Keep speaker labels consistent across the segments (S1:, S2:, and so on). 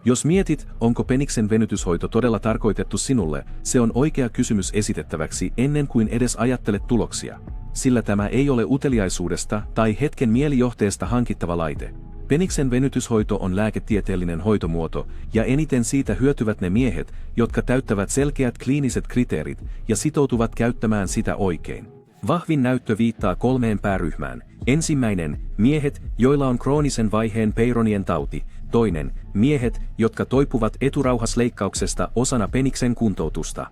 S1: Jos mietit, onko peniksen venytyshoito todella tarkoitettu sinulle, se on oikea kysymys esitettäväksi ennen kuin edes ajattelet tuloksia. Sillä tämä ei ole uteliaisuudesta tai hetken mielijohteesta hankittava laite. Peniksen venytyshoito on lääketieteellinen hoitomuoto, ja eniten siitä hyötyvät ne miehet, jotka täyttävät selkeät kliiniset kriteerit ja sitoutuvat käyttämään sitä oikein. Vahvin näyttö viittaa 3 pääryhmään. Ensimmäinen, miehet, joilla on kroonisen vaiheen Peyronien tauti. Toinen, miehet, jotka toipuvat eturauhasleikkauksesta osana peniksen kuntoutusta.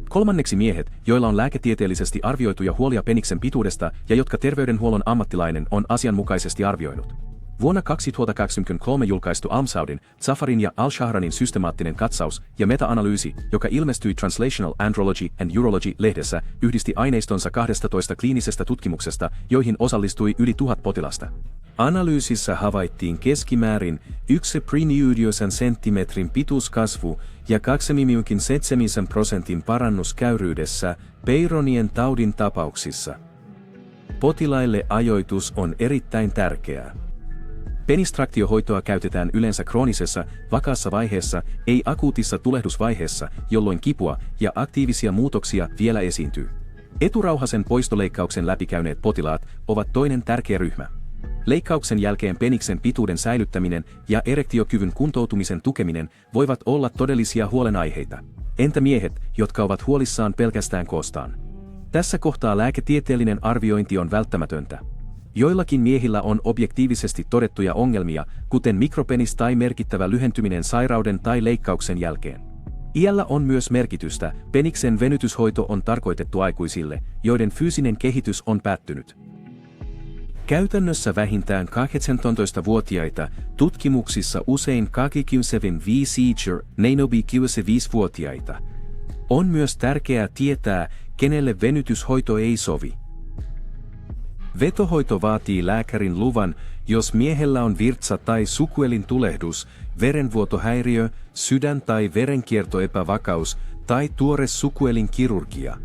S1: Kolmanneksi miehet, joilla on lääketieteellisesti arvioituja huolia peniksen pituudesta ja jotka terveydenhuollon ammattilainen on asianmukaisesti arvioinut. Vuonna 2023 julkaistu Al-Saudin, Zafarin ja Al-Shahranin systemaattinen katsaus ja meta-analyysi, joka ilmestyi Translational Andrology and Urology-lehdessä, yhdisti aineistonsa 12 kliinisestä tutkimuksesta, joihin osallistui yli 1000 potilasta. Analyysissä havaittiin keskimäärin 1,9 senttimetrin pituuskasvu ja 27% parannus käyryydessä Peyronien taudin tapauksissa. Potilaille ajoitus on erittäin tärkeää. Penistraktiohoitoa käytetään yleensä kroonisessa, vakaassa vaiheessa, ei akuutissa tulehdusvaiheessa, jolloin kipua ja aktiivisia muutoksia vielä esiintyy. Eturauhasen poistoleikkauksen läpikäyneet potilaat ovat toinen tärkeä ryhmä. Leikkauksen jälkeen peniksen pituuden säilyttäminen ja erektiokyvyn kuntoutumisen tukeminen voivat olla todellisia huolenaiheita. Entä miehet, jotka ovat huolissaan pelkästään koostaan? Tässä kohtaa lääketieteellinen arviointi on välttämätöntä. Joillakin miehillä on objektiivisesti todettuja ongelmia, kuten mikropenis tai merkittävä lyhentyminen sairauden tai leikkauksen jälkeen. Iällä on myös merkitystä, peniksen venytyshoito on tarkoitettu aikuisille, joiden fyysinen kehitys on päättynyt. Käytännössä vähintään 18-vuotiaita, tutkimuksissa usein 25-vuotiaita. On myös tärkeää tietää, kenelle venytyshoito ei sovi. Vetohoito vaatii lääkärin luvan, jos miehellä on virtsa- tai sukuelintulehdus, verenvuotohäiriö, sydän- tai verenkiertoepävakaus tai tuore sukuelinkirurgia.